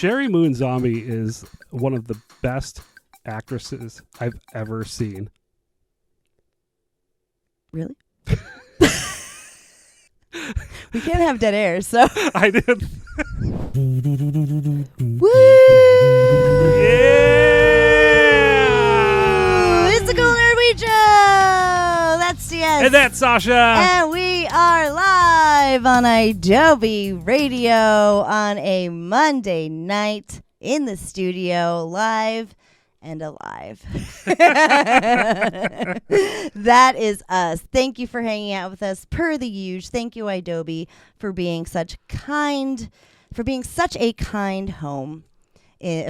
Sherry Moon Zombie is one of the best actresses I've ever seen. Really? We can't have dead air, so. I did. Woo! Yeah! It's the Cool Nerd Weed Show! That's TS. And that's Sasha. And we are live on Adobe Radio on a Monday night in the studio, live and alive. That is us. Thank you for hanging out with us per the usual. Thank you, Adobe, for being such a kind home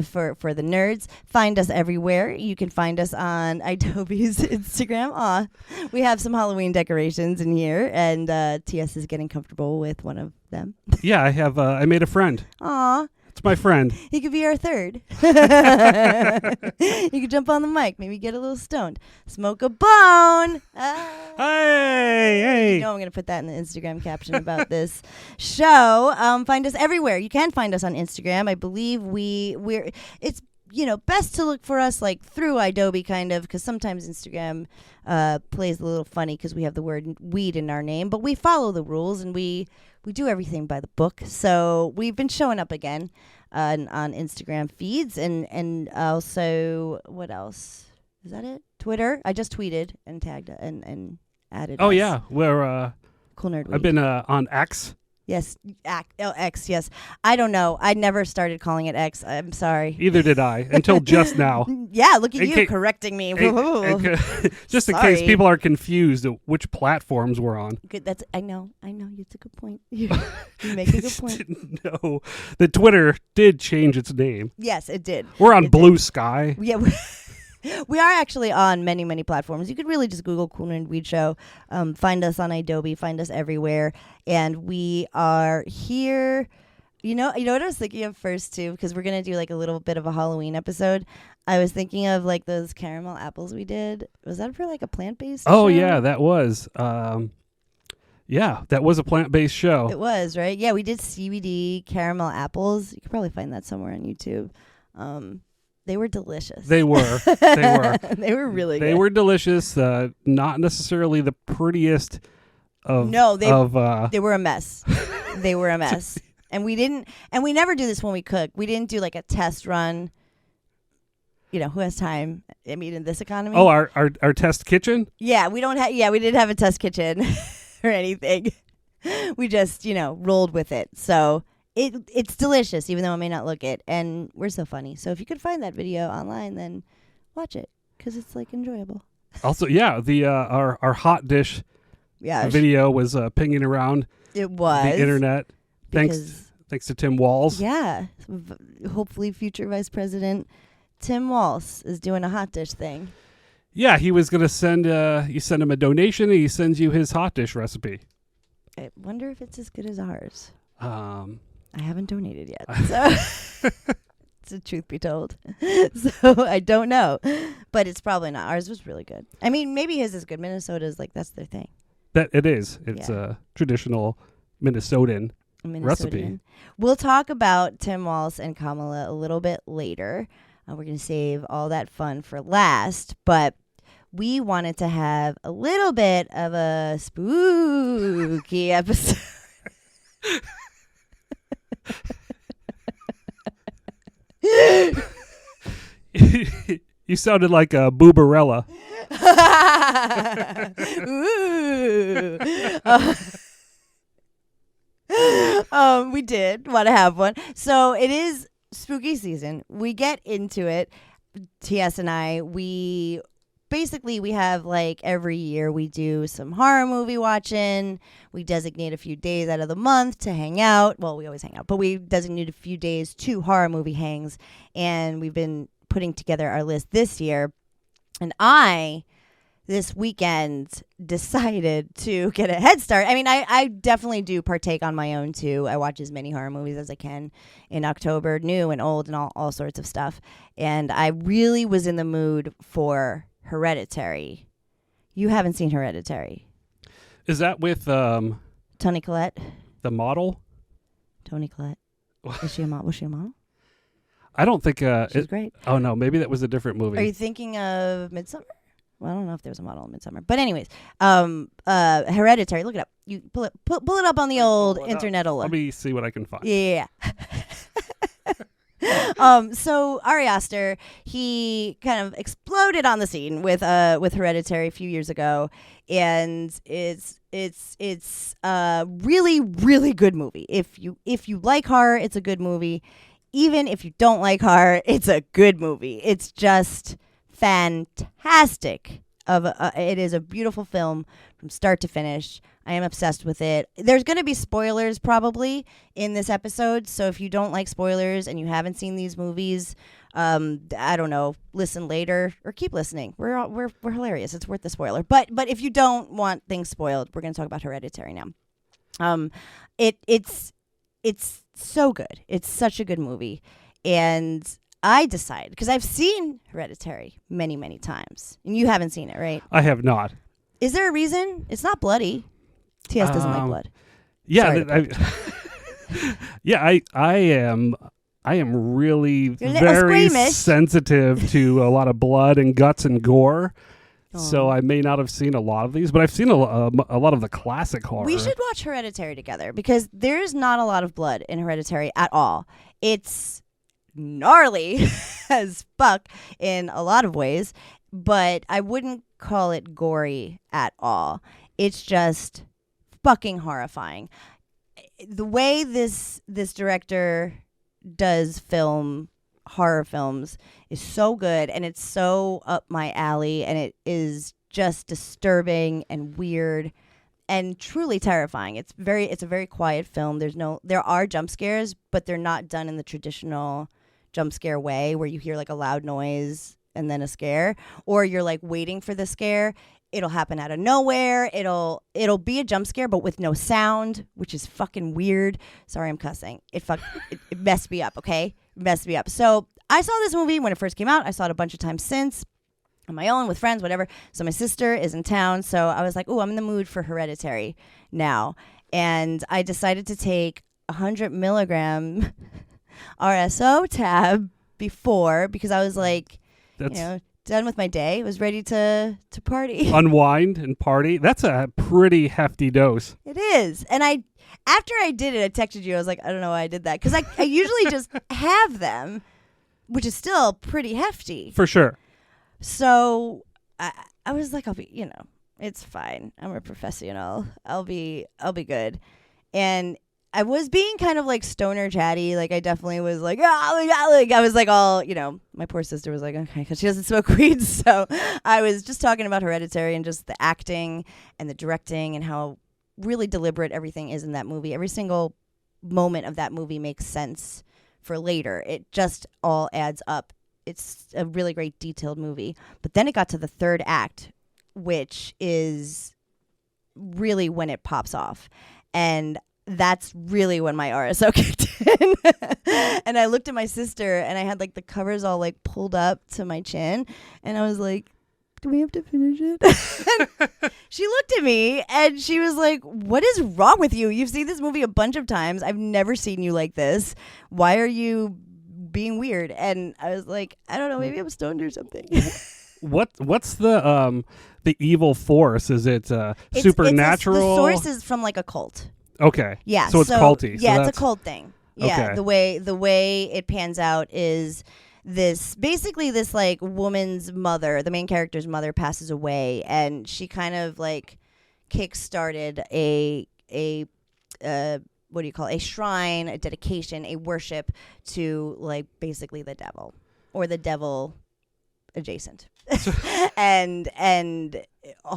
for the nerds. Find us everywhere. You can find us on Adobe's Instagram. We have some Halloween decorations in here, and TS is getting comfortable with one of them. Yeah, I made a friend. Aw. It's my friend. He could be our third. You could jump on the mic, maybe get a little stoned. Smoke a bone. Hey. You know I'm going to put that in the Instagram caption about this show. Find us everywhere. You can find us on Instagram. I believe it's best to look for us like through Adobe kind of, because sometimes Instagram plays a little funny because we have the word weed in our name, but we follow the rules and we do everything by the book. So we've been showing up again on Instagram feeds and also, what else? Is that it? Twitter. I just tweeted and tagged and added. Oh us. yeah, we're Cool Nerd Weed. I've been on X. Yes, X, yes. I don't know. I never started calling it X. I'm sorry. Either did I, until just now. Yeah, look at you correcting me. Just in case people are confused at which platforms we're on. Good. I know. It's a good point. You make a good point. No, the Twitter did change its name. Yes, it did. We're on Blue Sky. Yeah. We are actually on many, many platforms. You could really just Google Cool Nerd Weed Show. Find us on Adobe. Find us everywhere. And we are here. You know what I was thinking of first, too? Because we're going to do like a little bit of a Halloween episode. I was thinking of like those caramel apples we did. Was that for like a plant-based show? Oh, yeah, that was. Yeah, that was a plant-based show. It was, right? Yeah, we did CBD caramel apples. You could probably find that somewhere on YouTube. They were delicious. They were. They were really good. They were delicious. Not necessarily the prettiest of. No, they were a mess. They were a mess. And we never do this when we cook. We didn't do like a test run. Who has time? I mean, in this economy. Oh, our test kitchen? Yeah, we didn't have a test kitchen or anything. We just, rolled with it. So it's delicious, even though it may not look it. And we're so funny. So if you could find that video online, then watch it because it's like enjoyable. Also, yeah, the our hot dish video was pinging around. It was the internet. Thanks to Tim Walls. Yeah, hopefully future Vice President Tim Walls is doing a hot dish thing. Yeah, he was gonna send you send him a donation and he sends you his hot dish recipe. I wonder if it's as good as ours. I haven't donated yet, so it's a truth be told. So I don't know, but it's probably not. Ours was really good. I mean, maybe his is good. Minnesota's like that's their thing. That it is. It's a traditional Minnesotan recipe. We'll talk about Tim Walls and Kamala a little bit later. We're going to save all that fun for last, but we wanted to have a little bit of a spooky episode. You sounded like a Boobarella. Ooh. We did want to have one. So it is spooky season. We get into it. TS and I, we have like every year we do some horror movie watching. We designate a few days out of the month to hang out. Well, we always hang out, but we designate a few days to horror movie hangs. And we've been putting together our list this year. And this weekend, decided to get a head start. I mean, I definitely do partake on my own, too. I watch as many horror movies as I can in October, new and old and all sorts of stuff. And I really was in the mood for Hereditary. You haven't seen Hereditary. Is that with Toni Collette? The model? Toni Collette. Was she a model? I don't think. She's great. Oh no, maybe that was a different movie. Are you thinking of Midsummer? Well, I don't know if there's a model in Midsummer, but anyways, Hereditary. Look it up. You pull it up on the old internet. Let me see what I can find. Yeah. So Ari Aster, he kind of exploded on the scene with Hereditary a few years ago, and it's a really, really good movie. If you like horror, it's a good movie. Even if you don't like horror, it's a good movie. It's just fantastic. It is a beautiful film from start to finish. I am obsessed with it. There's going to be spoilers probably in this episode, so if you don't like spoilers and you haven't seen these movies, I don't know, listen later or keep listening. We're hilarious. It's worth the spoiler. But if you don't want things spoiled, we're going to talk about Hereditary now. It's so good. It's such a good movie, and I decided, because I've seen Hereditary many, many times, and you haven't seen it, right? I have not. Is there a reason? It's not bloody. TS doesn't like blood. Yeah, I am really very sensitive to a lot of blood and guts and gore. So I may not have seen a lot of these, but I've seen a lot of the classic horror. We should watch Hereditary together, because there's not a lot of blood in Hereditary at all. It's gnarly as fuck in a lot of ways, but I wouldn't call it gory at all. It's just fucking horrifying. The way this director does horror films is so good, and it's so up my alley, and it is just disturbing and weird and truly terrifying. It's a very quiet film. There are jump scares, but they're not done in the traditional jump scare way where you hear like a loud noise and then a scare, or you're like waiting for the scare. It'll happen out of nowhere. It'll be a jump scare, but with no sound, which is fucking weird. Sorry, I'm cussing. It messed me up, okay? It messed me up. So I saw this movie when it first came out. I saw it a bunch of times since, on my own, with friends, whatever. So my sister is in town, so I was like, ooh, I'm in the mood for Hereditary now. And I decided to take 100 milligram RSO tab before, because I was like, done with my day, was ready to party. Unwind and party. That's a pretty hefty dose. It is. And after I did it, I texted you. I was like, I don't know why I did that. Because I usually just have them, which is still pretty hefty. For sure. So I was like, it's fine. I'm a professional. I'll be good. And I was being kind of like stoner chatty. Like I definitely was like, I was like all, my poor sister was like, okay, because she doesn't smoke weed. So I was just talking about Hereditary and just the acting and the directing and how really deliberate everything is in that movie. Every single moment of that movie makes sense for later. It just all adds up. It's a really great detailed movie. But then it got to the third act, which is really when it pops off. And that's really when my RSO kicked in. And I looked at my sister, and I had like the covers all like pulled up to my chin, and I was like, do we have to finish it? She looked at me and she was like, what is wrong with you? You've seen this movie a bunch of times. I've never seen you like this. Why are you being weird? And I was like, I don't know, maybe I'm stoned or something. What's the evil force? Is it supernatural? The source is from like a cult. Okay. Yeah. So it's culty. Yeah, it's a cult thing. Yeah. Okay. The way it pans out is this like woman's mother, the main character's mother, passes away, and she kind of like kick-started a what do you call it? A shrine, a dedication, a worship to like basically the devil or the devil adjacent. and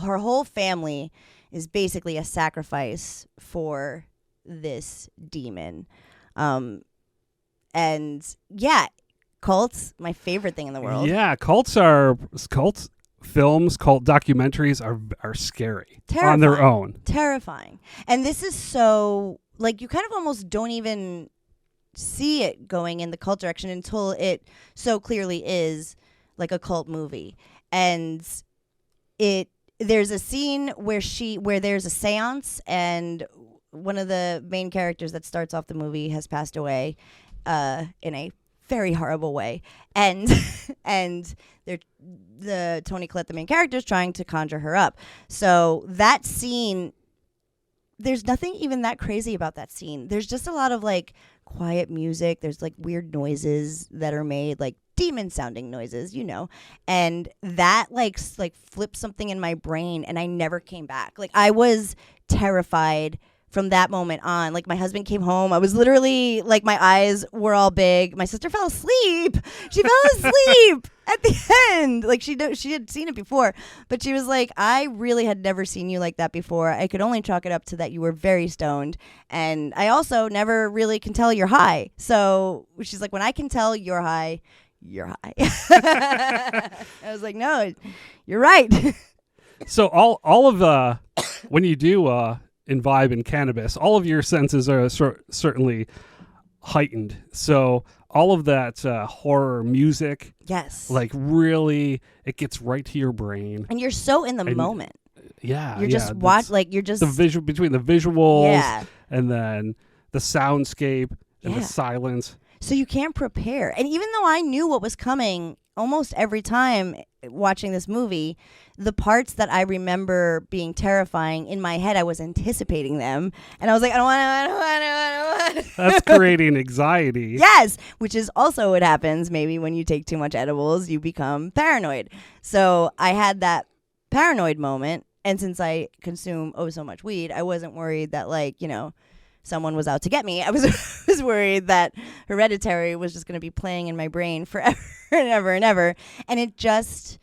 her whole family is basically a sacrifice for this demon. And yeah, cults, my favorite thing in the world. Yeah, cult films, cult documentaries are scary. Terrifying. On their own. Terrifying. And this is so, like, you kind of almost don't even see it going in the cult direction until it so clearly is like a cult movie. And there's a scene where there's a seance, and one of the main characters that starts off the movie has passed away in a very horrible way. And and the Toni Collette, the main character, is trying to conjure her up. So that scene, there's nothing even that crazy about that scene. There's just a lot of like quiet music. There's like weird noises that are made, like demon sounding noises, and that like flipped something in my brain, and I never came back. Like, I was terrified from that moment on. Like, my husband came home. I was literally like, my eyes were all big. My sister fell asleep. She fell asleep at the end. Like, she had seen it before, but she was like, I really had never seen you like that before. I could only chalk it up to that you were very stoned. And I also never really can tell you're high. So she's like, when I can tell you're high, you're high. I was like, no, you're right. So all of the, when you do imbibe in cannabis, all of your senses are certainly heightened. So all of that horror music, yes, like really, it gets right to your brain, and you're so in the moment. Yeah, you're just you're just the visual between the visuals, yeah, and then the soundscape and the silence. So you can't prepare. And even though I knew what was coming almost every time watching this movie, the parts that I remember being terrifying, in my head, I was anticipating them. And I was like, I don't want to. That's creating anxiety. Yes, which is also what happens maybe when you take too much edibles, you become paranoid. So I had that paranoid moment. And since I consume so much weed, I wasn't worried that, like, someone was out to get me. I was worried that Hereditary was just going to be playing in my brain forever and ever and ever. And it just,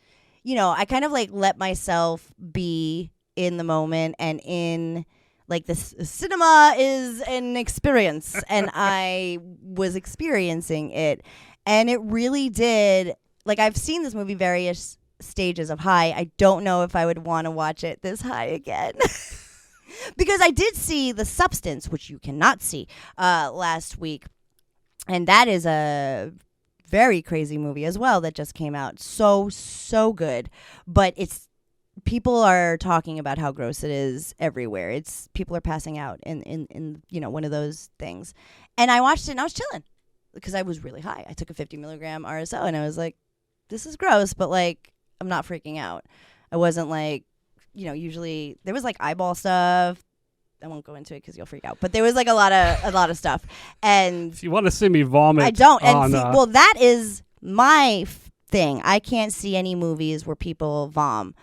I kind of like let myself be in the moment, and in like this cinema is an experience, and I was experiencing it. And it really did, like, I've seen this movie various stages of high. I don't know if I would want to watch it this high again. Because I did see The Substance, which you cannot see, last week. And that is a very crazy movie as well that just came out. So good. But people are talking about how gross it is everywhere. People are passing out in one of those things. And I watched it and I was chilling because I was really high. I took a 50 milligram RSO and I was like, this is gross, but like, I'm not freaking out. I wasn't like, usually there was like eyeball stuff. I won't go into it because you'll freak out. But there was like a lot of stuff. And if you want to see me vomit, I don't. And well, that is my thing. I can't see any movies where people vom.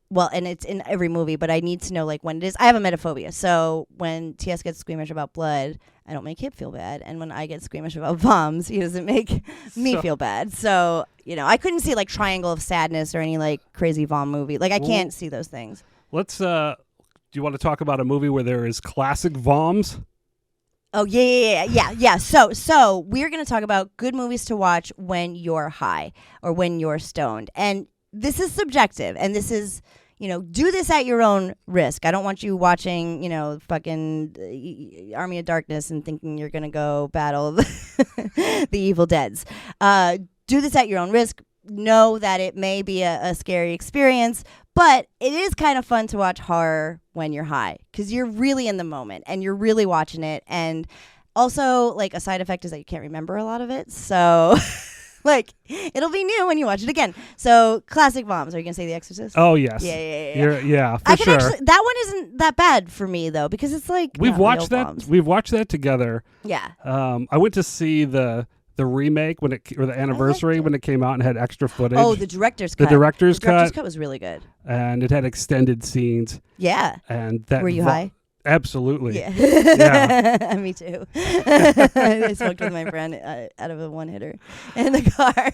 Well, and it's in every movie, but I need to know like when it is. I have a emetophobia, so when TS gets squeamish about blood, I don't make him feel bad, and when I get squeamish about voms, he doesn't make me feel bad. So I couldn't see like Triangle of Sadness or any like crazy vom movie. Like I can't see those things. Let's. Do you want to talk about a movie where there is classic voms? Oh yeah. So we're gonna talk about good movies to watch when you're high or when you're stoned, and this is subjective, and this is. Do this at your own risk. I don't want you watching, fucking Army of Darkness and thinking you're going to go battle the Evil Deads. Do this at your own risk. Know that it may be a scary experience, but it is kind of fun to watch horror when you're high because you're really in the moment and you're really watching it. And also, like, a side effect is that you can't remember a lot of it. So... like, it'll be new when you watch it again. So, classic voms. Are you going to say The Exorcist? Oh, yes. Yeah. For sure. That one isn't that bad for me, though, because it's like We've watched that. Voms. We've watched that together. Yeah. I went to see the remake or the anniversary when it came out and had extra footage. Oh, the director's cut. The director's cut was really good. And it had extended scenes. Yeah. And that were you high? Absolutely. Yeah. Me too. I smoked with my friend out of a one-hitter in the car.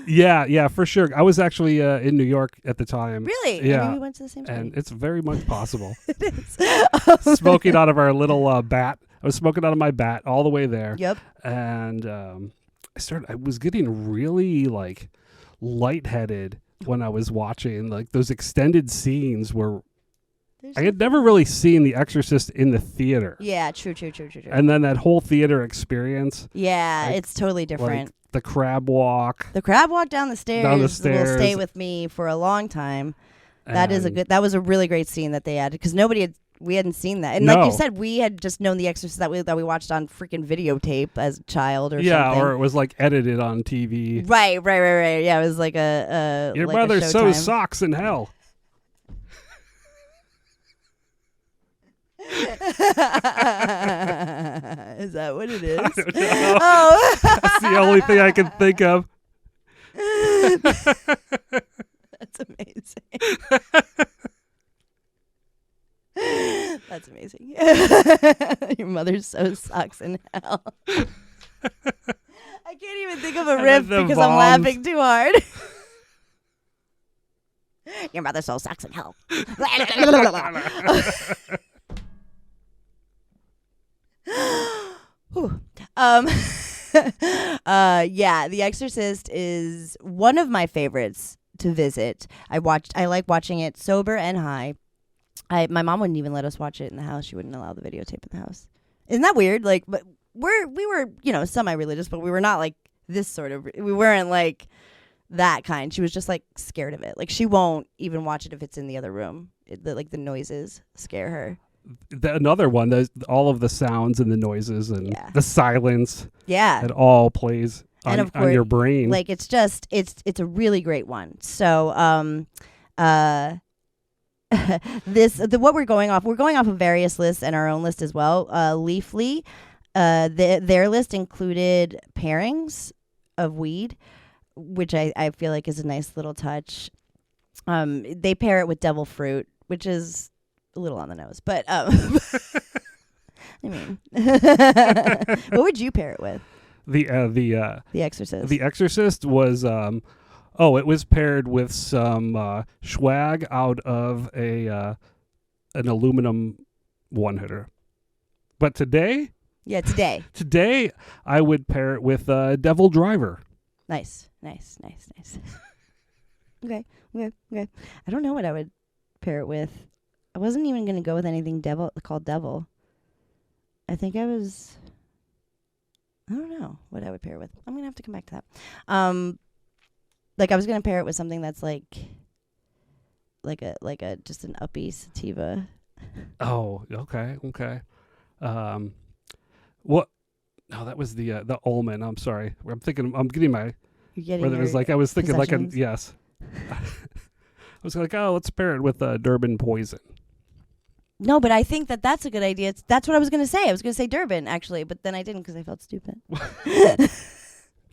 Yeah, for sure. I was actually in New York at the time. Really? Yeah. Maybe we went to the same time. And it's very much possible. It is. Smoking out of our little bat. I was smoking out of my bat all the way there. Yep. And I was getting really like lightheaded when I was watching like those extended scenes where I had never really seen The Exorcist in the theater. Yeah, true. And then that whole theater experience. Yeah, it's totally different. Like the crab walk. The crab walk down the stairs will stay with me for a long time. That was a really great scene that they added because nobody had We hadn't seen that. And No. like you said, we had just known The Exorcist that we watched on freaking videotape as a child or something. Yeah, or it was like edited on TV. Right. Yeah, it was like a Your like mother a sews Showtime. socks in hell. Is that what it is? I don't know. Oh. That's the only thing I can think of. That's amazing. That's amazing. Your mother sews socks in hell. I can't even think of a riff because I'm laughing too hard. Your mother sews socks in hell. Yeah, The Exorcist is one of my favorites to visit. I like watching it sober and high. My mom wouldn't even let us watch it in the house. She wouldn't allow the videotape in the house. Isn't that weird? Like, but we were, semi-religious, but we were not like this sort of. We weren't like that kind. She was just like scared of it. Like, she won't even watch it if it's in the other room. The noises scare her. Another one, all of the sounds and the noises and the silence. Yeah, it all plays and of course, on your brain. Like, it's a really great one. So, what we're going off of various lists and our own list as well. Leafly, their list included pairings of weed, which I feel like is a nice little touch. They pair it with devil fruit, which is a little on the nose, but I mean, what would you pair it with? The Exorcist. The Exorcist was it was paired with some swag out of an aluminum one hitter. But today I would pair it with Devil Driver. Nice. Okay. I don't know what I would pair it with. I wasn't even going to go with anything called Devil. I think I don't know what I would pair it with. I'm going to have to come back to that. Like, I was going to pair it with something that's like a just an uppy sativa. Oh, okay. What? No, that was the Ullman. I'm sorry. I'm getting my. Whether it was like I was thinking yes. I was like, let's pair it with Durban Poison. No, but I think that's a good idea. That's what I was going to say. I was going to say Durban, actually, but then I didn't because I felt stupid.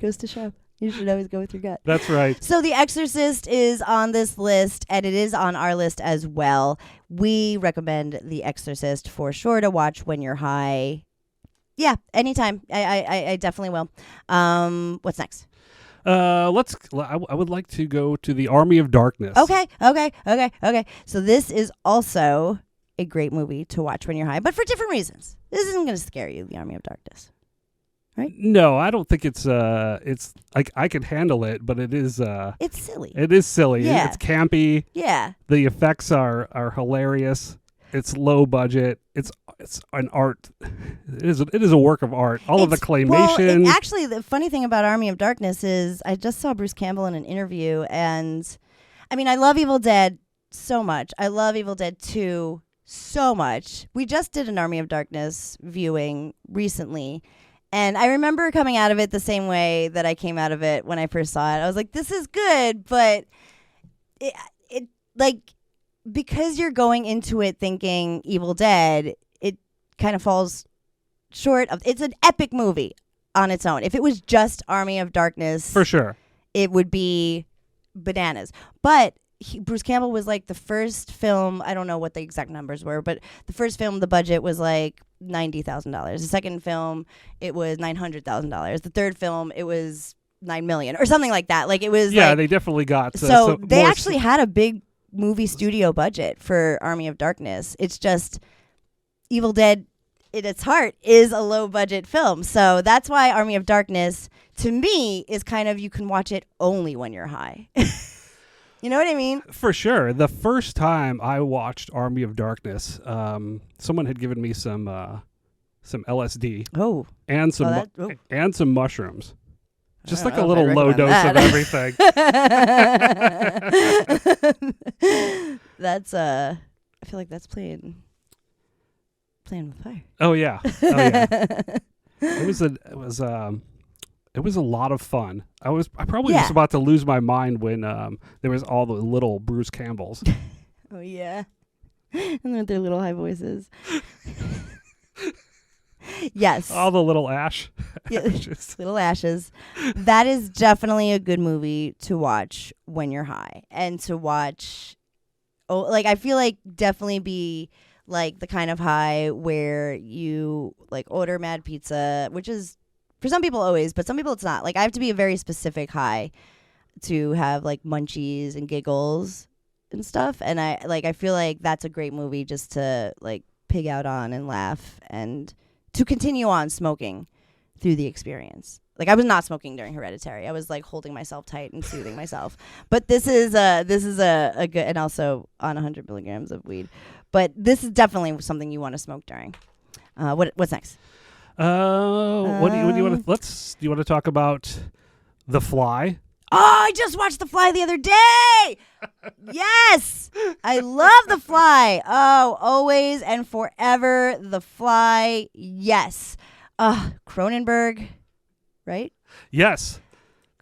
Goes to show. You should always go with your gut. That's right. So The Exorcist is on this list, and it is on our list as well. We recommend The Exorcist for sure to watch when you're high. Yeah, anytime. I definitely will. What's next? I would like to go to the Army of Darkness. Okay. So this is also a great movie to watch when you're high, but for different reasons. This isn't going to scare you, The Army of Darkness. Right? No, I don't think it's like I could handle it, but it is it's silly. It is silly. Yeah. It's campy. Yeah. The effects are hilarious. It's low budget. It's an art. It is a work of art. All of the claymation. Well, actually, the funny thing about Army of Darkness is I just saw Bruce Campbell in an interview, and I mean, I love Evil Dead so much. I love Evil Dead 2 so much. We just did an Army of Darkness viewing recently, and I remember coming out of it the same way that I came out of it when I first saw it. I was like, this is good, but it like, because you're going into it thinking Evil Dead, it kind of falls short of. It's an epic movie on its own. If it was just Army of Darkness, for sure, it would be bananas. But Bruce Campbell was like the first film. I don't know what the exact numbers were, but the first film, the budget was like $90,000. The second film, it was $900,000. The third film, it was $9 million or something like that. Like, it was. Yeah, they definitely got. So they actually had a big movie studio budget for Army of Darkness. It's just Evil Dead at its heart is a low budget film. So that's why Army of Darkness to me is kind of, you can watch it only when you're high. You know what I mean? For sure. The first time I watched Army of Darkness, someone had given me some LSD. Oh. And some mushrooms. Just like a little low dose that. of everything. That's I feel like that's playing playing with fire. Oh yeah. It was a lot of fun. I probably was about to lose my mind when there was all the little Bruce Campbells. Oh yeah. And with their little high voices. Yes. All the little ashes. Little ashes. That is definitely a good movie to watch when you're high. And to watch, I feel like definitely be like the kind of high where you like order mad pizza, which is for some people always, but some people it's not. Like I have to be a very specific high to have like munchies and giggles and stuff. And I feel like that's a great movie just to like pig out on and laugh and to continue on smoking through the experience. Like I was not smoking during Hereditary. I was like holding myself tight and soothing myself. But this is a good, and also on 100 milligrams of weed. But this is definitely something you want to smoke during. What's next? What do you want to? Do you want to talk about The Fly? Oh, I just watched The Fly the other day. Yes, I love The Fly. Oh, always and forever, The Fly. Yes, Cronenberg, right? Yes,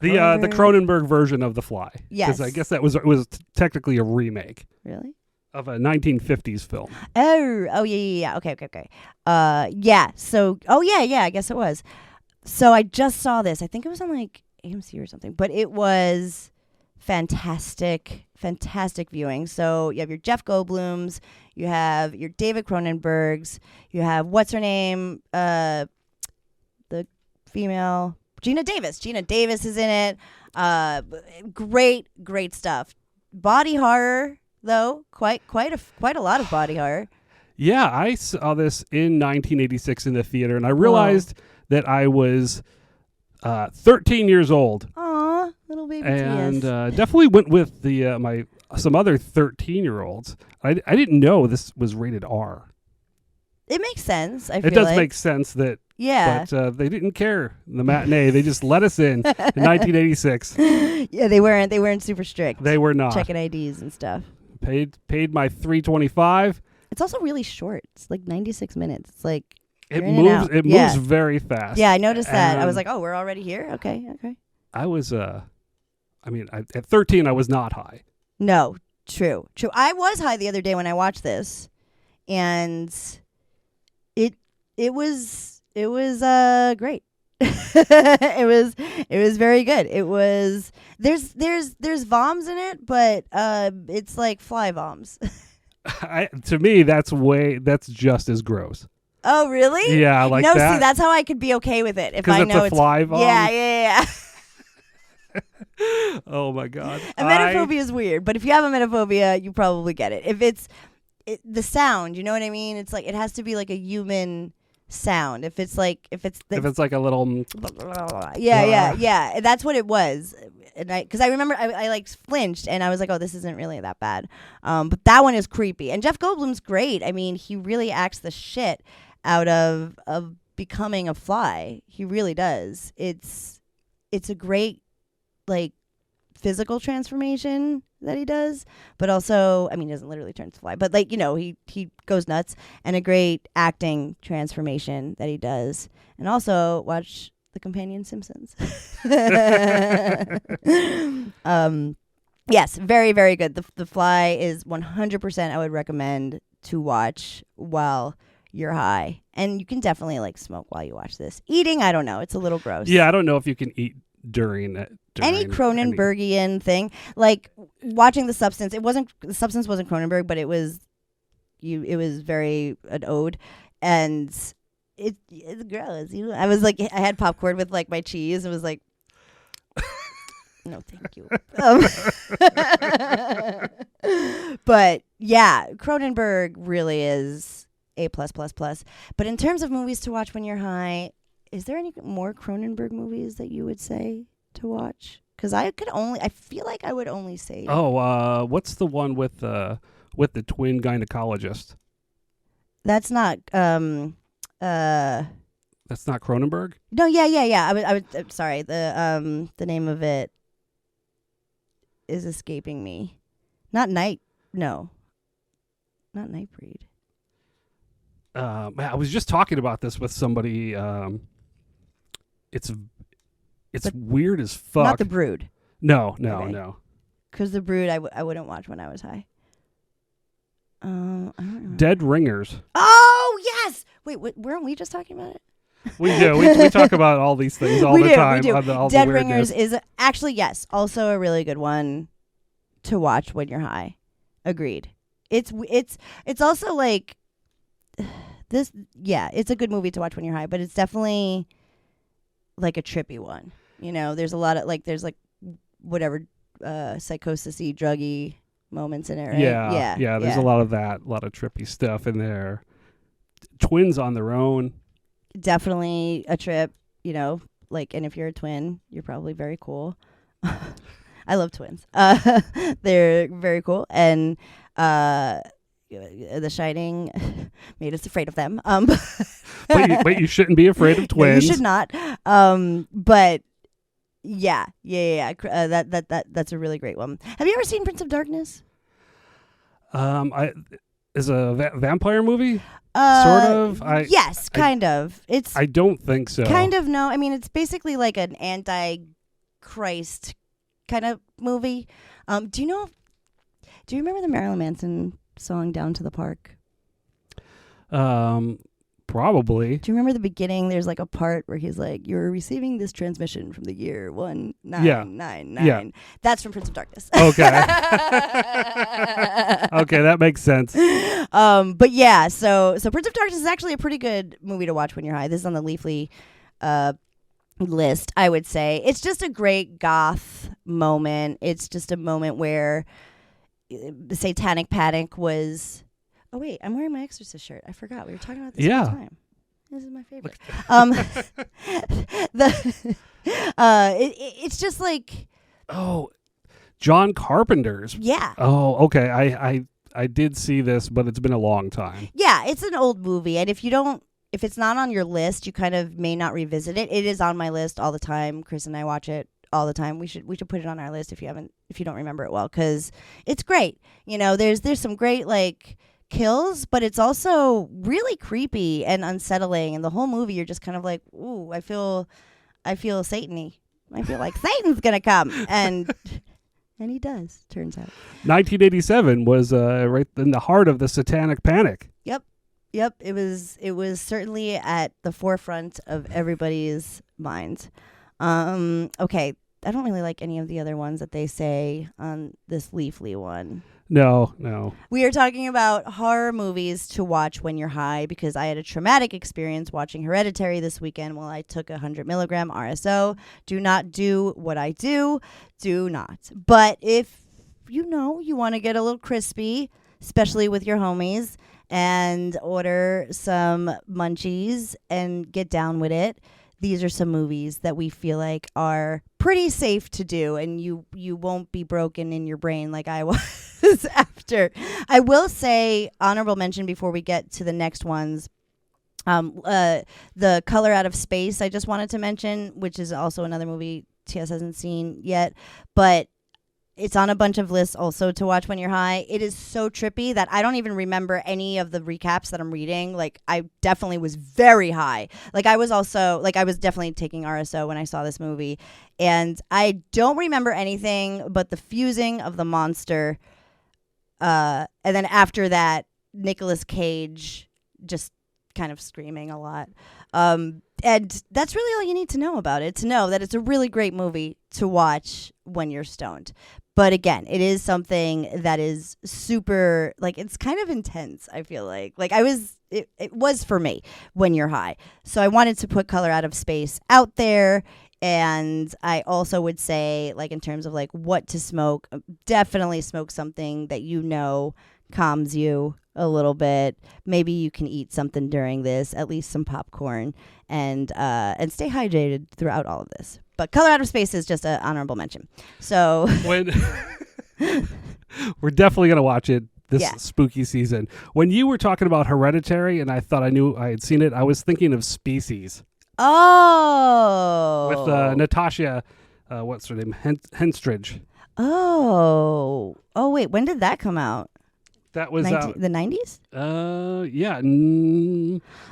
the Cronenberg version of The Fly. Yes, because I guess it was technically a remake. Really? Of a 1950s film. Oh yeah. Okay. Yeah. So, yeah. I guess it was. So I just saw this. I think it was on like AMC or something, but it was fantastic viewing. So you have your Jeff Goldblums, you have your David Cronenbergs, you have what's her name, the female Gina Davis. Gina Davis is in it. Great stuff. Body horror. Though quite a lot of body horror. Yeah, I saw this in 1986 in the theater, and I realized that I was 13 years old. Aw, little baby. And definitely went with the some other 13-year-olds. I didn't know this was rated R. It makes sense. It does make sense that. Yeah. But they didn't care the matinee. They just let us in 1986. Yeah, they weren't super strict. They were not checking IDs and stuff. Paid my $3.25. It's also really short. It's like 96 minutes. It's like it moves very fast. Yeah, I noticed that. I was like, oh, we're already here. Okay. I was at 13 I was not high. No, true. I was high the other day when I watched this, and it was great. it was very good. It was there's voms in it, but it's like fly voms. To me that's just as gross. Oh really? Yeah, like no, that. See, that's how I could be okay with it if I know it's a fly vom. Yeah. Oh my god. Emetophobia is weird, but if you have emetophobia, you probably get it. If it's the sound, you know what I mean? It's like it has to be like a human sound. If it's like a little yeah, that's what it was. And because I remember I like flinched and I was like, oh, this isn't really that bad, but that one is creepy. And Jeff Goldblum's great. I mean, he really acts the shit out of becoming a fly. He really does. It's a great like physical transformation that he does, but also, I mean, he doesn't literally turn to fly, but like, you know, he goes nuts, and a great acting transformation that he does. And also watch The Companion Simpsons. Yes, very, very good. The Fly is 100% I would recommend to watch while you're high. And you can definitely like smoke while you watch this. Eating, I don't know. It's a little gross. Yeah, I don't know if you can eat during it. Any Cronenbergian thing, like watching The Substance. The Substance wasn't Cronenberg, but it was very an ode, and it's gross. I was like, I had popcorn with like my cheese. It was like, no, thank you. But yeah, Cronenberg really is A+++. But in terms of movies to watch when you're high, is there any more Cronenberg movies that you would say to watch? Because I feel like I would only say. Oh, what's the one with the twin gynecologist? That's not. That's not Cronenberg? No, yeah. I'm sorry. The name of it is escaping me. Not Nightbreed. I was just talking about this with somebody. It's weird as fuck. Not The Brood. No. Because The Brood, I wouldn't watch when I was high. I don't remember. Dead Ringers. Oh yes. Wait, weren't we just talking about it? We do. We talk about all these things all the time. We do. All Dead the Ringers is actually, yes, also a really good one to watch when you're high. Agreed. It's also like this. Yeah, it's a good movie to watch when you're high, but it's definitely like a trippy one. You know, there's a lot of there's whatever psychosis-y, druggy moments in it. Right? Yeah. There's a lot of that, a lot of trippy stuff in there. Twins on their own. Definitely a trip, you know, and if you're a twin, you're probably very cool. I love twins. They're very cool. And The Shining made us afraid of them. But you shouldn't be afraid of twins. No, you should not. But yeah. That's a really great one. Have you ever seen Prince of Darkness? Is a vampire movie? Sort of. Yes, kind of. I don't think so. Kind of. No, I mean it's basically like an anti-Christ kind of movie. Do you remember the Marilyn Manson song "Down to the Park"? Probably. Do you remember the beginning? There's a part where he's like, "You're receiving this transmission from the year 1999." Yeah. That's from Prince of Darkness. Okay. Okay, that makes sense. But yeah, so Prince of Darkness is actually a pretty good movie to watch when you're high. This is on the Leafly list, I would say. It's just a great goth moment. It's just a moment where the Satanic Panic was... Oh, wait, I'm wearing my Exorcist shirt. I forgot. We were talking about this all the time. This is my favorite. It's just like... Oh, John Carpenter's. Yeah. Oh, okay. I did see this, but it's been a long time. Yeah, it's an old movie, and if it's not on your list, you kind of may not revisit it. It is on my list all the time. Chris and I watch it all the time. We should put it on our list if you don't remember it well, because it's great. You know, there's some great kills, but it's also really creepy and unsettling, and the whole movie you're just kind of like, ooh, I feel Satan-y. I feel like Satan's gonna come, and he does, turns out. 1987 was right in the heart of the Satanic Panic. Yep, it was certainly at the forefront of everybody's minds. Okay, I don't really like any of the other ones that they say on this Leafly one. No. We are talking about horror movies to watch when you're high, because I had a traumatic experience watching Hereditary this weekend while I took 100 milligram RSO. Do not do what I do. Do not. But if you want to get a little crispy, especially with your homies, and order some munchies and get down with it, these are some movies that we feel like are pretty safe to do, and you won't be broken in your brain like I was after. I will say, honorable mention before we get to the next ones, The Color Out of Space I just wanted to mention, which is also another movie TS hasn't seen yet, but it's on a bunch of lists also to watch when you're high. It is so trippy that I don't even remember any of the recaps that I'm reading. I definitely was very high. I was definitely taking RSO when I saw this movie. And I don't remember anything but the fusing of the monster. And then after that, Nicolas Cage just kind of screaming a lot. And that's really all you need to know about it, to know that it's a really great movie to watch when you're stoned. But again, it is something that is super, it's kind of intense, I feel like. It was for me when you're high. So I wanted to put Color Out of Space out there. And I also would say, in terms of what to smoke, definitely smoke something that calms you a little bit. Maybe you can eat something during this, at least some popcorn, and stay hydrated throughout all of this. But Color Out of Space is just an honorable mention. So we're definitely going to watch it this spooky season. When you were talking about Hereditary and I thought I knew I had seen it, I was thinking of Species. Oh. With Natasha, what's her name? Henstridge. Oh, wait, when did that come out? That was out. The 90s? Yeah.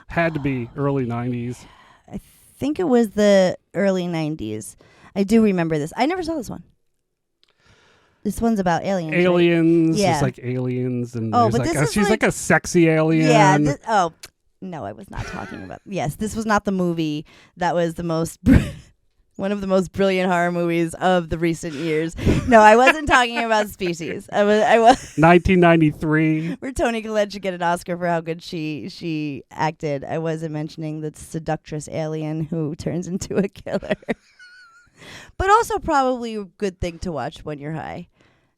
Had to be early 90s. I think it was the early 90s. I do remember this. I never saw this one. This one's about aliens. Aliens. Right? Yeah. It's like aliens. And but this is she's like a sexy alien. Yeah. No, I was not talking about. Yes, this was not the movie that was the most. One of the most brilliant horror movies of the recent years. No, I wasn't talking about Species. I was 1993. Where Toni Collette should get an Oscar for how good she acted. I wasn't mentioning the seductress alien who turns into a killer. But also probably a good thing to watch when you're high.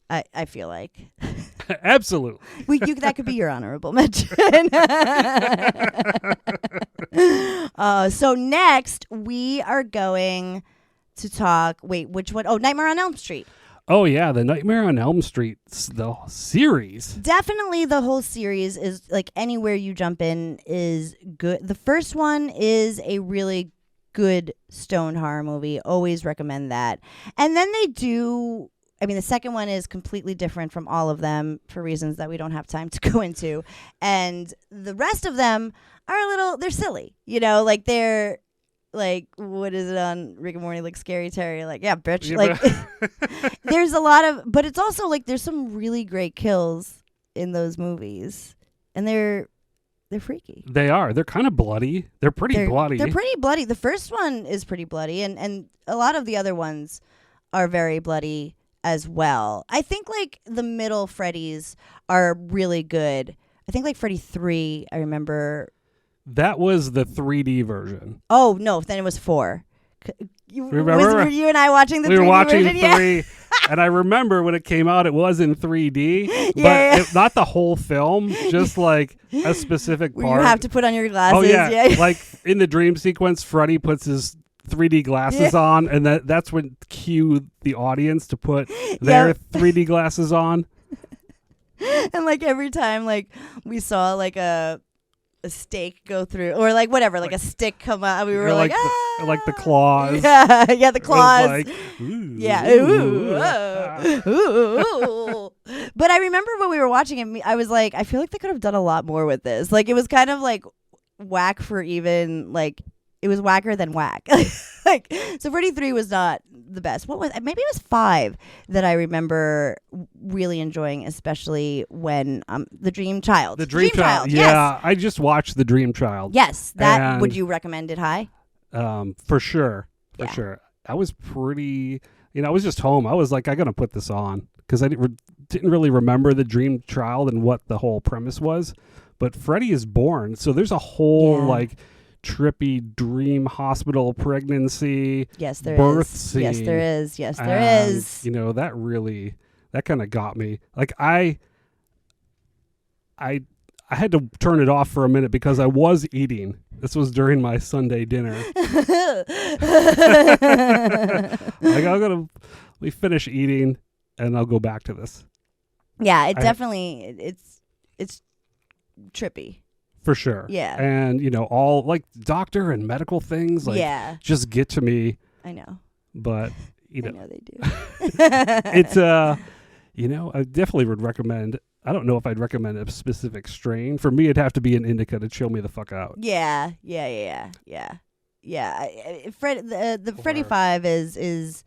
I feel like. Absolutely. That could be your honorable mention. So next we are going to talk. Wait, which one? Oh, Nightmare on Elm Street. Oh yeah, the Nightmare on Elm Street, the series. Definitely, the whole series is like anywhere you jump in is good. The first one is a really good stone horror movie. Always recommend that. And then they do. I mean, the second one is completely different from all of them for reasons that we don't have time to go into. And the rest of them are they're silly. Like they're like, what is it on Rick and Morty? Like Scary Terry. Like, yeah, bitch. Yeah, like there's a lot of, but it's also like there's some really great kills in those movies. And they're freaky. They are. They're kind of bloody. They're pretty bloody. They're pretty bloody. The first one is pretty bloody. And a lot of the other ones are very bloody as well. I think like the middle Freddy's are really good. I think like Freddy 3, I remember. That was the 3D version. Oh, no, then it was 4. Remember? Were you and I watching the 3D version? We were watching version? 3, yeah. And I remember when it came out, it was in 3D, but not the whole film, just like a specific part. You have to put on your glasses. Oh, yeah. Like in the dream sequence, Freddy puts his 3D glasses on, and that's when cue the audience to put their 3D glasses on. And like every time like we saw like a stake go through or like whatever, like a stick come out, we were like like the claws. Yeah, the claws. Like, ooh, yeah. Ooh. But I remember when we were watching it, I was like, I feel like they could have done a lot more with this. Like it was kind of like whack for even like it was whacker than whack. Like, so Freddy 3 was not the best. What was maybe it was 5 that I remember really enjoying, especially when the Dream Child. The Dream Child. Yeah, yes. I just watched The Dream Child. Yes, that would you recommend it high? For sure. For sure. I was pretty, I was just home. I was like, I got to put this on because I didn't really remember The Dream Child and what the whole premise was. But Freddy is born, so there's a whole like trippy dream hospital pregnancy birth scene. Yes, there is. Yes, there is. That kind of got me. Like I had to turn it off for a minute because I was eating. This was during my Sunday dinner. Like we finish eating and I'll go back to this. Yeah, it's trippy. For sure. Yeah. And, all like doctor and medical things just get to me. I know. But, I know they do. It's, I definitely would recommend. I don't know if I'd recommend a specific strain. For me, it'd have to be an indica to chill me the fuck out. Yeah. Freddy 5 is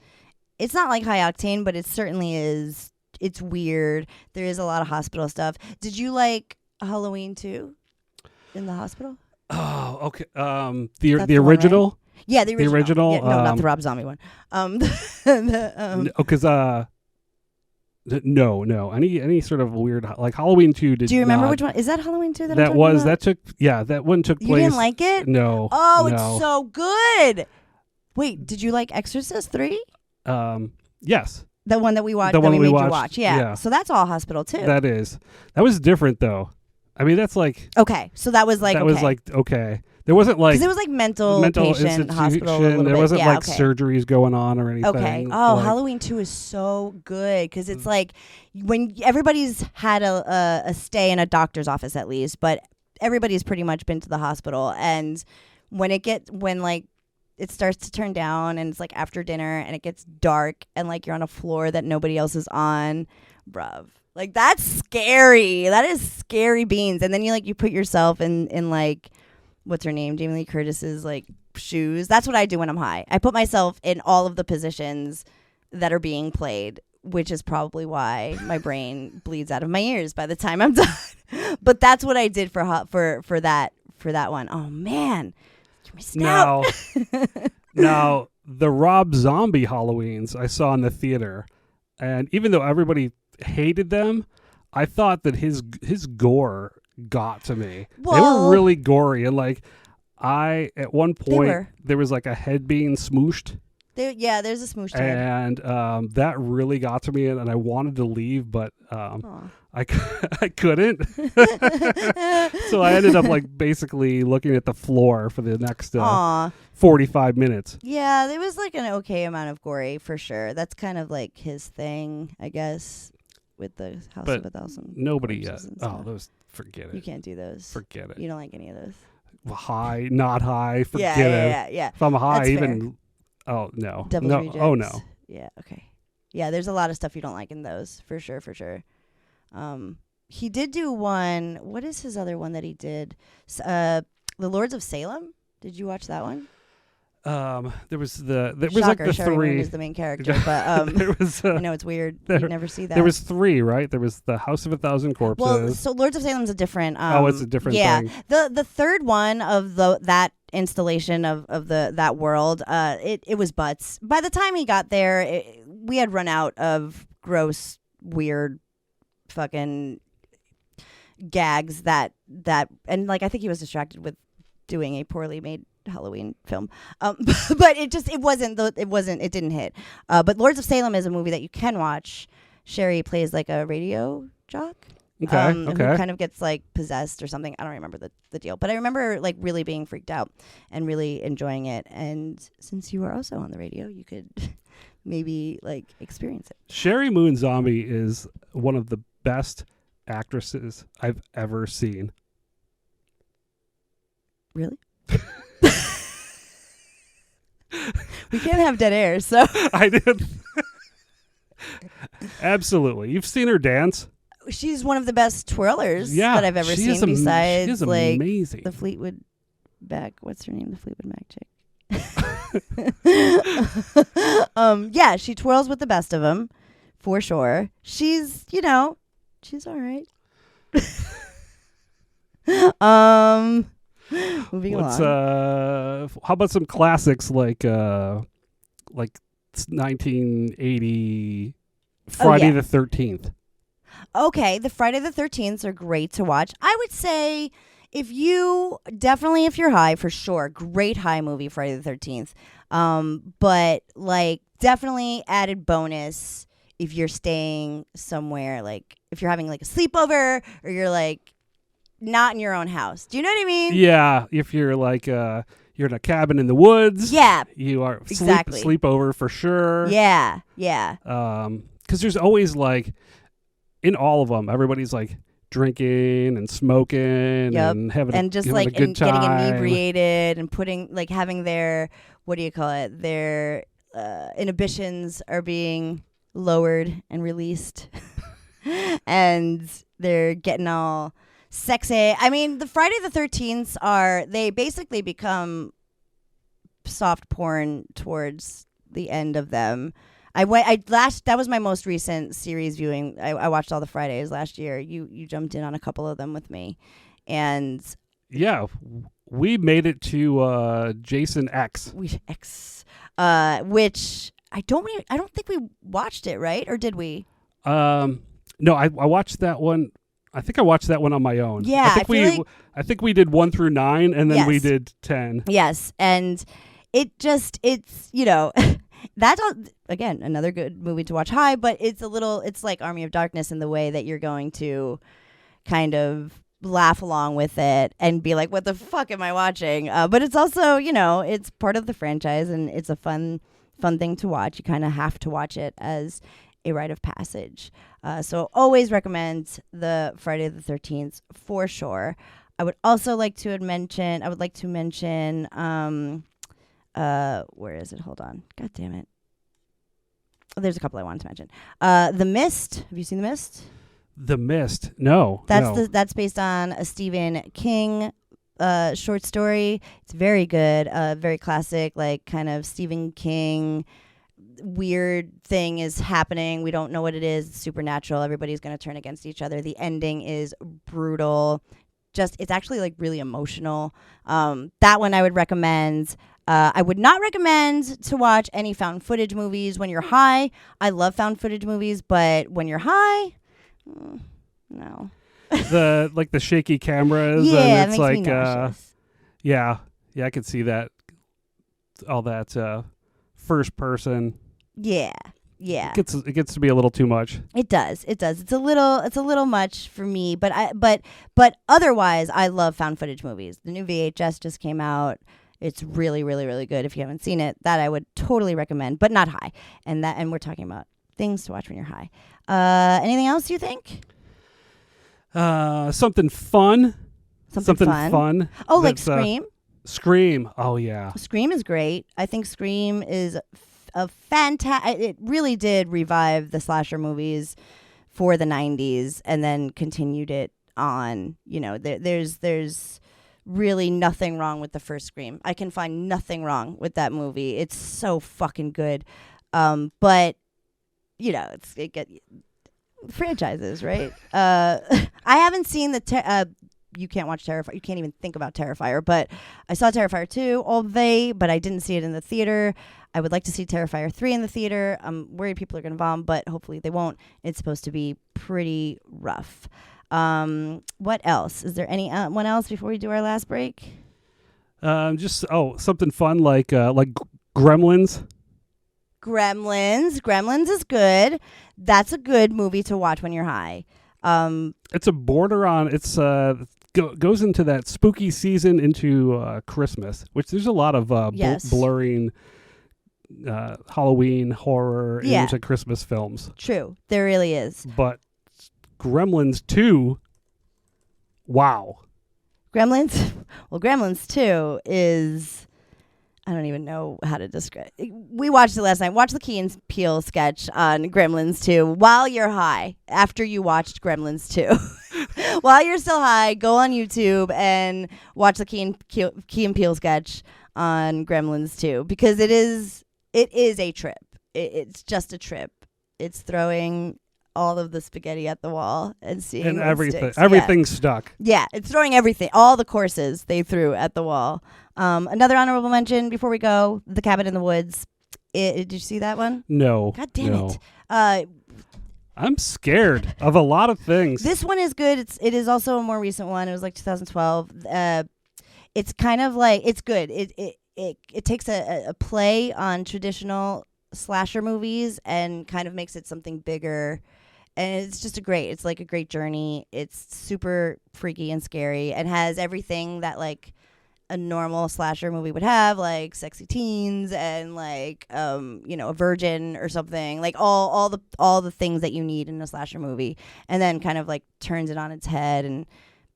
it's not like high octane, but it certainly is. It's weird. There is a lot of hospital stuff. Did you like Halloween 2? In the hospital? Oh, okay. The original? One, right? Yeah, the original. The original. Yeah, no, not the Rob Zombie one. Because no. Any sort of weird like Halloween 2 did. Do you remember which one? Is that Halloween 2 that one took place. You didn't like it? No. Oh, no. It's so good. Wait, did you like Exorcist 3? Yes. The one that we watched. That we made you watch. Yeah. So that's all hospital too. That is. That was different though. I mean, that's like... Okay, so that was like... was like, okay. There wasn't like... Because it was like mental patient hospital. There wasn't surgeries going on or anything. Okay. Oh, Halloween 2 is so good because it's like when everybody's had a stay in a doctor's office at least, but everybody's pretty much been to the hospital. And when it starts to turn down and it's like after dinner and it gets dark and like you're on a floor that nobody else is on, bruv. Like that's scary. That is scary beans. And then you put yourself in like, what's her name? Jamie Lee Curtis's like shoes. That's what I do when I'm high. I put myself in all of the positions that are being played, which is probably why my brain bleeds out of my ears by the time I'm done. But that's what I did for that one. Oh man. Now, the Rob Zombie Halloweens I saw in the theater, and even though everybody hated them, I thought that his gore got to me. Whoa. They were really gory, and like at one point there was like a head being smooshed. There's a smooshed head. And that really got to me, and I wanted to leave, but I couldn't. So I ended up like basically looking at the floor for the next 45 minutes. Yeah, there was like an okay amount of gory for sure. That's kind of like his thing, I guess, with the House of 1,000. Nobody those, forget it. You can't do those. Forget it. You don't like any of those. High, not high, forget it. Yeah. If I'm high, that's even fair. Oh no. Devil's no. Rejects. Oh no. Yeah, okay. Yeah, there's a lot of stuff you don't like in those, for sure. He did do one. What is his other one that he did? The Lords of Salem. Did you watch that one? There was like the Shari three. Moon is the main character, but there was. I know it's weird. You never see that. There was three, right? There was the House of 1,000 Corpses. Well, so Lords of Salem's a different. It's a different thing. The third one of that installation of that world, it was butts. By the time he got there, we had run out of gross, weird, fucking gags that and like I think he was distracted with doing a poorly made Halloween film, but it didn't hit. But Lords of Salem is a movie that you can watch. Sherry plays like a radio jock. Okay. Who kind of gets like possessed or something. I don't remember the deal, but I remember like really being freaked out and really enjoying it. And since you are also on the radio, you could maybe like experience it. Sherry Moon Zombie is one of the best actresses I've ever seen. Really? We can't have dead air, so I did. Absolutely. You've seen her dance? She's one of the best twirlers that I've ever seen, besides she's like amazing. the Fleetwood Mac. What's her name? The Fleetwood Mac chick. Yeah, she twirls with the best of them, for sure. She's all right. Moving along. How about some classics like 1980 Friday the 13th? Okay, the Friday the 13th are great to watch. I would say if you're high, for sure, great high movie, Friday the 13th. But like definitely added bonus if you're staying somewhere, like if you're having like a sleepover or you're like not in your own house. Do you know what I mean? Yeah, if you're like you're in a cabin in the woods. Yeah. You are exactly. Sleepover for sure. Yeah. Because there's always like in all of them, everybody's like drinking and smoking and having a good time. Getting inebriated and having their their inhibitions are being lowered and released, and they're getting all sexy. I mean, the Friday the 13th they basically become soft porn towards the end of them. That was my most recent series viewing. I watched all the Fridays last year. You jumped in on a couple of them with me, and yeah, we made it to Jason X. Which I don't think we watched it, right? Or did we? No, I watched that one. I think I watched that one on my own. Yeah, I think we did 1 through 9, and then we did 10. Yes, and it's that's all, again, another good movie to watch high, but it's like Army of Darkness in the way that you're going to kind of laugh along with it and be like, what the fuck am I watching? But it's also, it's part of the franchise and it's a fun thing to watch. You kind of have to watch it as a rite of passage. So always recommend the Friday the 13th for sure. I would also like to mention Where is it? Hold on. God damn it. Oh, there's a couple I wanted to mention. The Mist. Have you seen The Mist? The Mist. No. That's based on a Stephen King short story. It's very good. Very classic, like kind of Stephen King. Weird thing is happening. We don't know what it is. It's supernatural. Everybody's going to turn against each other. The ending is brutal. It's actually like really emotional. That one I would recommend. I would not recommend to watch any found footage movies when you're high. I love found footage movies, but when you're high, no. The shaky cameras, yeah, and it's it makes me like nauseous. yeah, I could see that. All that first person. Yeah. It gets to be a little too much. It does. It's a little much for me, but otherwise I love found footage movies. The new VHS just came out. It's really, really, really good. If you haven't seen it, that I would totally recommend, but not high. And we're talking about things to watch when you're high. Anything else you think? Something fun. Something fun. Oh, like Scream? Scream. Oh, yeah. Scream is great. I think Scream is a fantastic... It really did revive the slasher movies for the 90s and then continued it on. You know, there's really nothing wrong with the first Scream. I can find nothing wrong with that movie. It's so fucking good. But, you know, it get franchises, right? I haven't seen you can't watch Terrifier. You can't even think about Terrifier. But I saw Terrifier 2 all day, but I didn't see it in the theater. I would like to see Terrifier 3 in the theater. I'm worried people are going to vom, but hopefully they won't. It's supposed to be pretty rough. What else? Is there anyone else before we do our last break? Something fun like Gremlins. Gremlins is good. That's a good movie to watch when you're high. It's a border on. It's goes into that spooky season into Christmas, which there's a lot of blurring Halloween horror into Christmas films. True, there really is. But Gremlins 2, wow. Gremlins 2 is... I don't even know how to describe it. We watched it last night. Watch the Key and Peele sketch on Gremlins 2 while you're high, after you watched Gremlins 2. While you're still high, go on YouTube and watch the Key and Peele sketch on Gremlins 2 because it is a trip. It's just a trip. It's throwing all of the spaghetti at the wall and seeing and everything's stuck. Yeah, it's throwing everything, all the courses they threw at the wall. Another honorable mention before we go, The Cabin in the Woods. Did you see that one? No. God damn it. I'm scared of a lot of things. This one is good. It is also a more recent one. It was like 2012. It's kind of like, it's good. It takes a play on traditional slasher movies and kind of makes it something bigger. And it's just it's like a great journey. It's super freaky and scary and has everything that like a normal slasher movie would have, like sexy teens and like a virgin or something, like all the things that you need in a slasher movie, and then kind of like turns it on its head and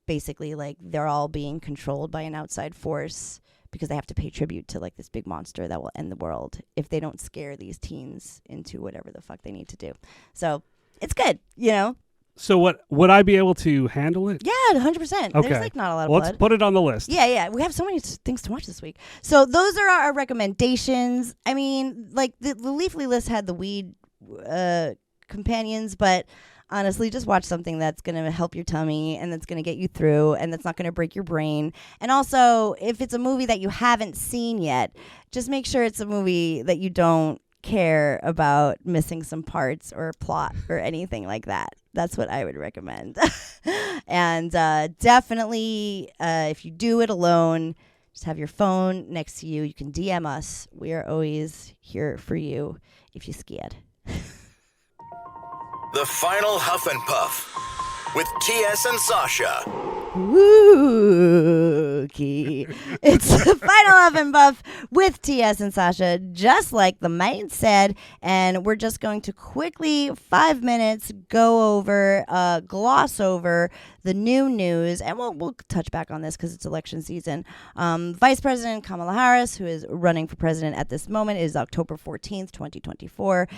basically like they're all being controlled by an outside force because they have to pay tribute to like this big monster that will end the world if they don't scare these teens into whatever the fuck they need to do. So it's good, you know. So what would I be able to handle it? Yeah, 100%. Okay. There's like not a lot of blood. Let's put it on the list. Yeah. We have so many things to watch this week. So those are our recommendations. I mean, like the Leafly list had the weed companions, but honestly, just watch something that's going to help your tummy and that's going to get you through and that's not going to break your brain. And also, if it's a movie that you haven't seen yet, just make sure it's a movie that you don't care about missing some parts or plot or anything like that. That's what I would recommend. And definitely, if you do it alone, just have your phone next to you. You can DM us. We are always here for you if you're scared. The Final Huff and Puff with TS and Sasha. Spooky. It's the Final Huff and Puff with TS and Sasha, just like the maid said. And we're just going to quickly, 5 minutes, gloss over the new news, and we'll touch back on this because it's election season. Vice President Kamala Harris, who is running for president at this moment, is October 14th, 2024.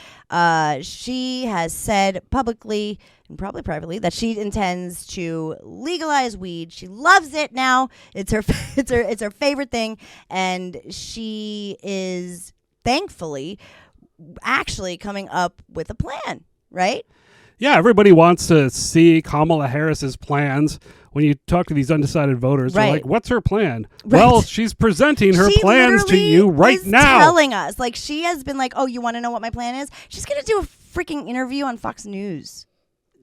She has said publicly and probably privately that she intends to legalize weed. She loves it now. It's her it's her favorite thing, and she is thankfully actually coming up with a plan, right? Yeah, everybody wants to see Kamala Harris's plans. When you talk to these undecided voters, they're like, what's her plan? Right. Well, she's presenting her plans to you right now. Telling us. Like, she has been like, oh, you want to know what my plan is? She's going to do a freaking interview on Fox News,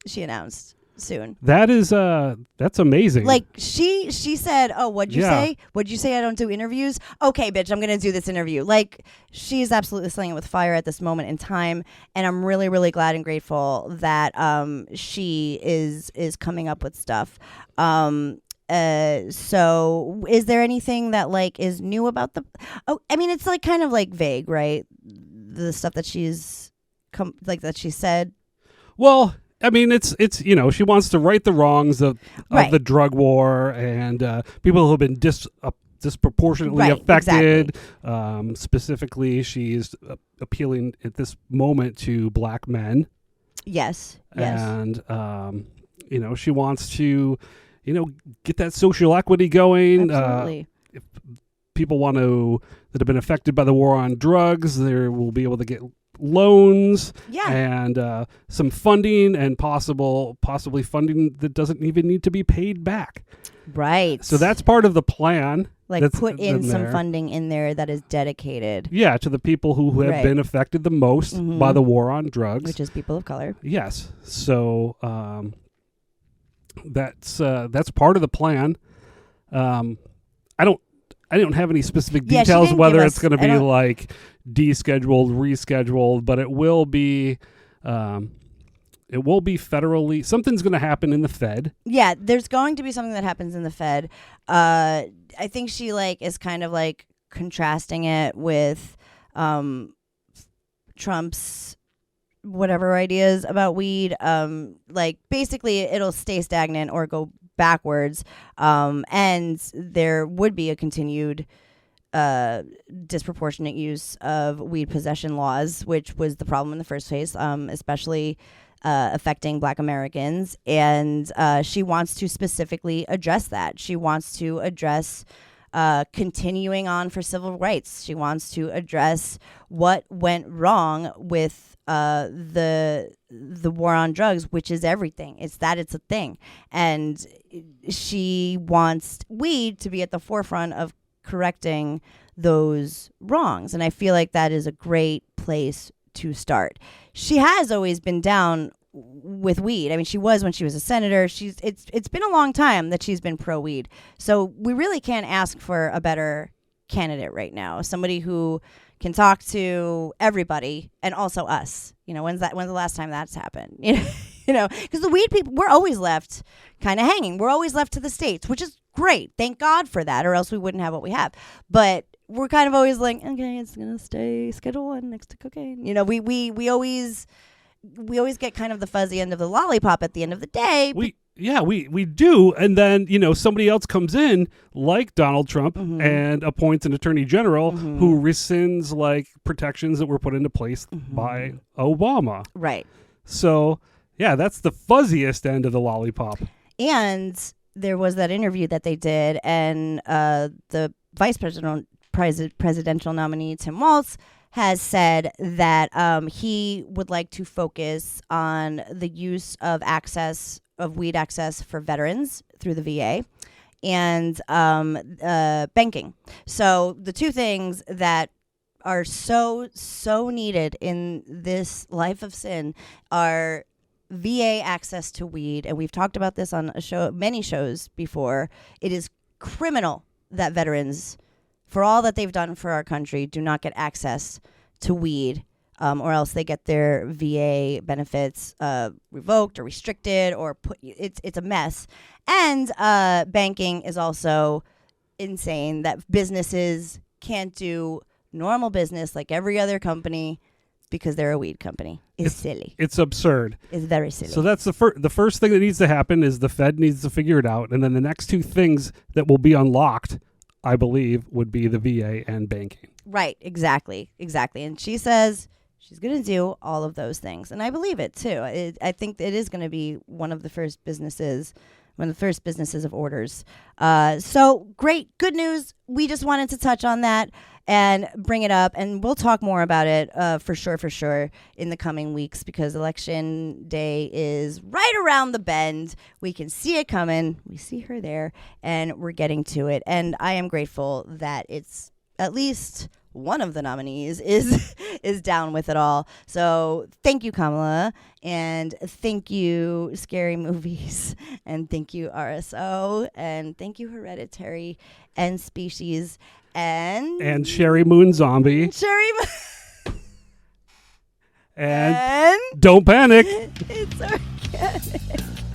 she announced soon. That is, that's amazing. Like, she said, oh, what'd you say? What'd you say I don't do interviews? Okay, bitch, I'm going to do this interview. Like, she's absolutely slaying it with fire at this moment in time. And I'm really, really glad and grateful that she is coming up with stuff. So is there anything that like is new about I mean, it's like kind of like vague, right? The stuff that she's that she said. Well, I mean, it's she wants to right the wrongs of the drug war and people who have been disproportionately affected. Exactly. Specifically, she's appealing at this moment to black men. Yes. And she wants to get that social equity going. Absolutely. If people that have been affected by the war on drugs, they will be able to get loans and some funding and possibly funding that doesn't even need to be paid back. Right. So that's part of the plan. Like put in some funding in there that is dedicated. Yeah, to the people who have been affected the most by the war on drugs. Which is people of color. Yes. So that's part of the plan. I don't have any specific details whether it's going to be like descheduled, rescheduled, but it will be federally. Something's going to happen in the Fed. Yeah, there's going to be something that happens in the Fed. I think she is kind of like contrasting it with Trump's whatever ideas about weed. Like basically it'll stay stagnant or go backwards, and there would be a continued disproportionate use of weed possession laws, which was the problem in the first place, especially affecting Black Americans. And she wants to specifically address that. She wants to address continuing on for civil rights. She wants to address what went wrong with the war on drugs, which is everything. It's a thing. And she wants weed to be at the forefront of correcting those wrongs. And I feel like that is a great place to start. She has always been down with weed. I mean, she was when she was a senator. It's been a long time that she's been pro weed. So we really can't ask for a better candidate right now. Somebody who can talk to everybody and also us. When's the last time that's happened? Because the weed people, we're always left kind of hanging. We're always left to the states, which is great. Thank God for that, or else we wouldn't have what we have. But we're kind of always like, okay, it's gonna stay Schedule 1 next to cocaine. We always get kind of the fuzzy end of the lollipop at the end of the day. We do. And then, somebody else comes in like Donald Trump and appoints an attorney general who rescinds protections that were put into place by Obama. Right. So, yeah, that's the fuzziest end of the lollipop. And there was that interview that they did, and the vice presidential nominee, Tim Walz, has said that he would like to focus on the use of weed access for veterans through the VA and banking. So the two things that are so needed in this life of sin are VA access to weed. And we've talked about this on many shows before. It is criminal that veterans, for all that they've done for our country, do not get access to weed, or else they get their VA benefits revoked or restricted, or it's a mess. And banking is also insane, that businesses can't do normal business like every other company. because they're a weed company is silly. It's absurd. It's very silly. So that's the first thing that needs to happen is the Fed needs to figure it out. And then the next two things that will be unlocked, I believe, would be the VA and banking. Right. Exactly. And she says she's going to do all of those things. And I believe it, too. I think it is going to be one of the first businesses of orders. So great. Good news. We just wanted to touch on that and bring it up. And we'll talk more about it for sure in the coming weeks because Election Day is right around the bend. We can see it coming. We see her there and we're getting to it. And I am grateful that it's at least one of the nominees is down with it all. So thank you, Kamala, and thank you, Scary Movies, and thank you, RSO, and thank you, Hereditary, and Species, and Sherry Moon Zombie, and Don't Panic. It's organic.